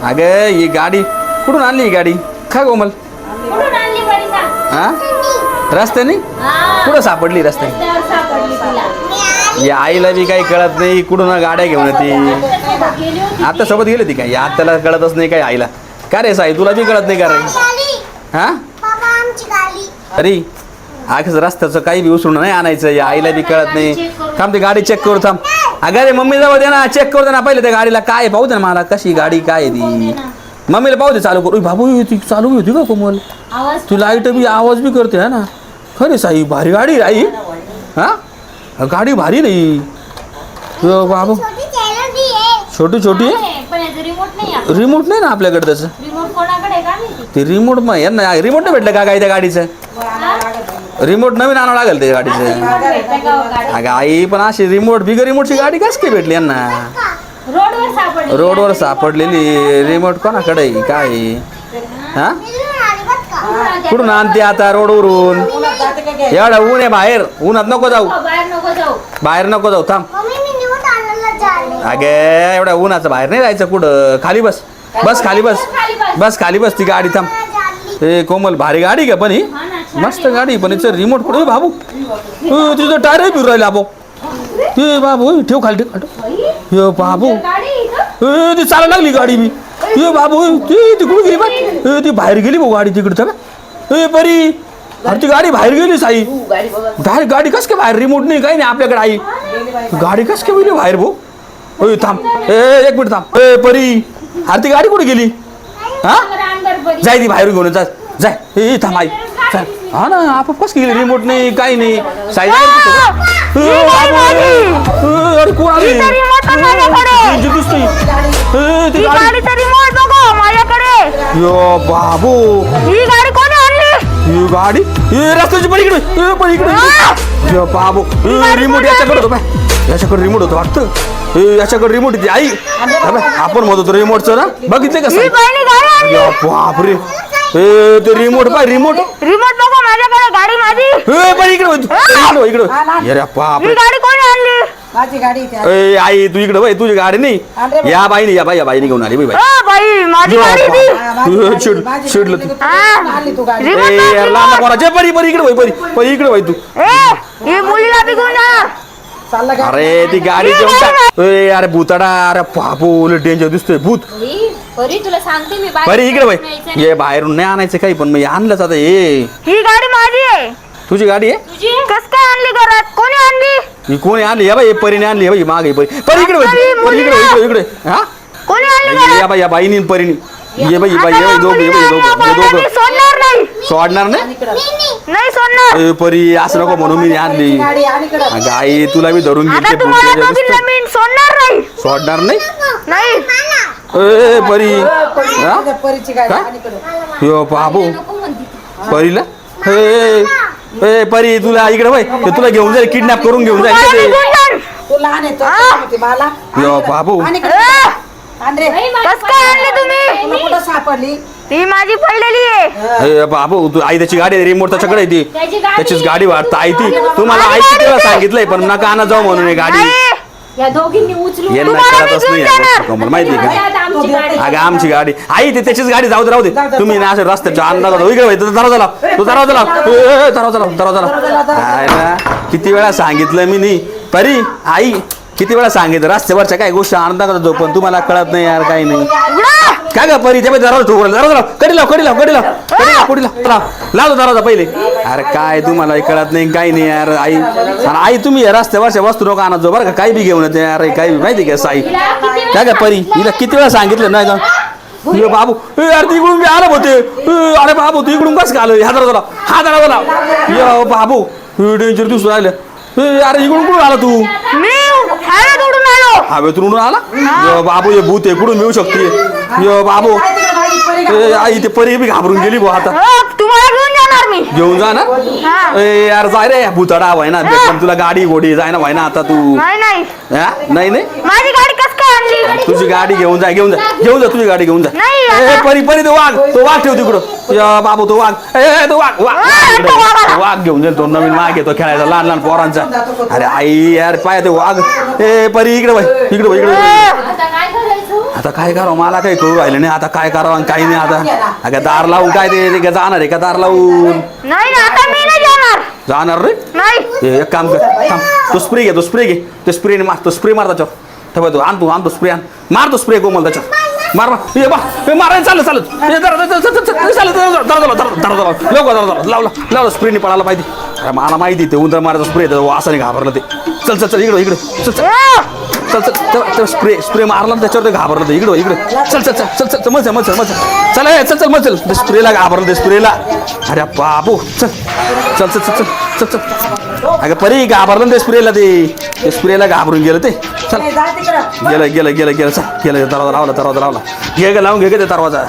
अगं ही गाडी कुठून आणली ही गाडी का कोमल कुठून आणली बरी सांग? हा रस्त्याने कुठं सापडली रस्त्याने रस्त्यावर सापडली तिला. या आईला बी काही कळत नाही कुठून गाड्या घेऊन येते सोबत गेली होती आता सोबत गेली ती काय या आत्याला कळतच नाही काय आईला का रे साई तुला बी कळत नाही का रे हा अरे आखच रस्त्याचं काही बी उचलून नाही आणायचं या आईला बी कळत नाही थांब ती गाडी चेक करू थांब अगं रे मम्मी जाऊ दे ना चेक करू दे ना पहिले त्या गाडीला काय पाहू दे ना मला कशी गाडी काय आहे ती मम्मीला पाहू दे चालू करू बाबू ती चालू होती का कोमल आवाज ती लाईट बी आवाज बी करते है ना खरे साई भारी गाडी आई हा गाडी भारी नाही बाबू छोटी छोटी आहे पण याचं रिमोट नाही आहे. रिमोट नाही ना आपल्याकडे त्याचं रिमोट कोणाकडे आहे का माहिती? ते रिमोट मग यांना रिमोट नाही भेटलं का काय त्या गाडीचं रिमोट नवीन आणावं लागेल त्या गाडीचं रिमोट भेटतं का हो गाडी? अगं आई पण अशी रिमोट बिगर रिमोटची गाडी कस काय भेटली यांना रोडवर सापडली. रोडवर सापडलेली रिमोट कोणाकडे आहे? काय आहे? हा कुठून आणते आता रोडवरून एवढा ऊन आहे बाहेर उन्हात नको जाऊ हो, बाहेर नको जाऊ. बाहेर नको जाऊ थांब अगे एवढ्या उन्हाचं बाहेर नाही जायचं कुठं खाली बस बस खाली बस बस खाली बस ती गाडी थांब ए कोमल भारी गाडी का पण ही हा ना, छान मस्त गाडी पण हिचं रिमोट कुठे बाबू तिचं टायर फिरू राहिला बाबू हे बाबू ठेव खाली ठेव हे बाबू गाडी आहे का? ती चालायला लागली गाडी मी हे बाबू ती तिकडून गेली बा ती बाहेर गेली भाऊ गाडी तिकडं ए बरी अरे ती गाडी बाहेर गेली साई गाडी कस काय बाहेर रिमोट नाही काही नाही आपल्याकडे आई गाडी कस काय गेली बाहेर भाऊ ओय थांब ए एक मिनिट थांब ए परी अरे ती गाडी कुठे गेली हा अंदर बरी. जाय ती बाहेर घेऊन जा जाय ए थांब आई चल हा ना आपण कस गेली रिमोट नाही काही नाही साई अरे कोण आली ती दिसतोय ती गाडी यो बाबू ही गाडी रस्त्याची पलीकडे यो बाबू रिमोट याच्याकडे होतो पाय याच्याकडे रिमोट होतो वाटतं याच्याकडे रिमोट येते आई आपण म्हणत होतो रिमोटचं ना बघितले कसं बापरे ते रिमोट पाय रिमोट नको माझ्याकडे गाडी माझी पण इकडे इकडे अरे बापरे गाडी कोणी आणली माझी गाडी त्या ए आई तू इकडे बाई तुझी गाडी नाही या बाईने घेऊन आली बाई बाई माझी गाडी ती चिडलं तू आणली तू गाडी रिमोट ए यार लहान कोणाचे परी परी इकडे बाई परी इकडे बाई तू ही मुलीला बी घेऊन जा चालला का अरे ती गाडी घेऊन टाक ए अरे भूताडा अरे बापू डेंजर दिसतोय भूत परी, परी तुला सांगते मी बाहेर बरी इकडे बाई न्यायचं. ये बाहेरून नाही आणायचं काही पण मी आणलंच आता ये ही गाडी माझी आहे तुझी गाडी आहे तुझी कस काय आणली घरात कोणी आणली ही कोणी आणली या बाई परीने आणली बाई मागे परी परी इकडे बाई परी इकडे इकडे हा कोणी आणली या बाई या बाईनी आणि परीनी ये बाई बाई ये बाई दोघं ये बाई दोघं सोडणार नाही सोडणार नाही नाही सोडणार ए परी असं नको म्हणून मी आणली गाडी आणि कडे अगं आई तुला मी धरून आता गेलते तुम्हाला दोघींना मी सोडणार नाही सोडणार नाही नाही ए परी हा? परीची गाडी काय? आणि कडे यो बाबू नको म्हणते ती. परीला ए ए परी तुला इकडे बाई ते तुला घेऊन जाईल किडनॅप करून घेऊन जाईल गाडी ते घेऊन जा. तू लहान आहे होती मला यो बाबू आणि रे बाई, माझी कस काय आणली तुला तुम्ही कुठं सापडली ती माझी पडलेली आहे ए बाबू तू आई त्याची गाडी रिमोट त्याच्याकडे आहे ती त्याची गाडी. त्याचीच गाडी वाटतं आई ती तुम्हाला आई कितीला सांगितलंय पण नका आणा जाऊ म्हणून हे गाडी नाही या दोघींनी उचलून यांना तुम्हाला कळतच मी नाही घेऊन या जाणार. गोष्टी कमल माहिती आहे का आता आमची गाडी. अगं आमची गाडी आई ते त्याचीच गाडी जाऊ दे राहू दे तुम्ही ना असं रस्त्याच्या अंदाज इकडे बाई दरवाजा लाव तू दरवाजा लाव दरवाजा लाव किती वेळा सांगितलं मी नाही परी आई किती वेळा सांगितलं रस्त्यावरच्या काय गोष्टी आनंदा करतो पण तुम्हाला कळत नाही यार काही नाही काय ग परी त्या दरवाजा लाव कडी लाव दरवाजा पहिले अरे काय तुम्हाला कळत नाही काही नाही यार आई आणि आई तुम्ही रस्त्यावरच्या वस्तू नको आणत जाऊ बरं का काही बी घेऊन येते यार काही बी माहिती का साई काय का परी हिला किती वेळा सांगितलं नाही का ये बाबू यार ती इकडून मी आलं होते अरे बाबू तू इकडून कसं आलं हा दरवाजा ये बाबू डेंजर दिसून राहिलं अरे इकडून कुठून आला तू मी हवेत उडून आलो हवेतून उडून आला यो बाबू हे भूत आहे कुठून मिळू शकते यो बाबू आई ते परी बी घाबरून गेली भाऊ आता तुम्हाला घेऊन जाणार मी घेऊन जा ना हा. ए यार जाय रे भूतडा व्हाय ना पण तुला गाडी गोडी जाय ना व्हाय ना आता तू नाही नाही हा? नाही माझी गाडी कस काय आणली तुझी गाडी घेऊन जा तुझी गाडी घेऊन जा नाही, ए आता- परी तो वाघ ठेव तिकडं या बाबू तो वाघ ए तो वाघ तो वाघ आला. वाघ घेऊन जाईल तो नवीन वाघ येतो खेळायचा लहान लहान पोरांचा अरे आई यार पाय ते वाघ ए परी इकडे बाई आता काय करायचं आता काय करावं मला काही कळू राहिलं नाही आता काय करावं आणि काही नाही आता अगं दार लावून काय ते जाणार आहे का दार लावून नाही ना आता मी नाही जाणार. जाणार रे नाही. एक काम कर थांब तो स्प्रे घे तो स्प्रेने मार तो स्प्रे मार त्याच्यावर ठेवा तो आण तो स्प्रे आण मार तो स्प्रे कोमल त्याच्यावर मार मारायला चालत लावला स्प्रेने पडायला पाहिजे. अरे मला माहिती ते उंदर मारायचा स्प्रे वासाने घाबरलं ते. चल इकडं चल स्प्रे मारला त्याच्यावर ते घाबरलं ते इकडं चल मचल ते स्प्रेला घाबरलं ते स्प्रेला. अरे बाबू चल अगं परी घाबरलं ते स्प्रेला घाबरून गेलं ते. चल जा तिकडं गेलं चल गेलं दरवाजा लावला घे लावून घे ते दरवाजा.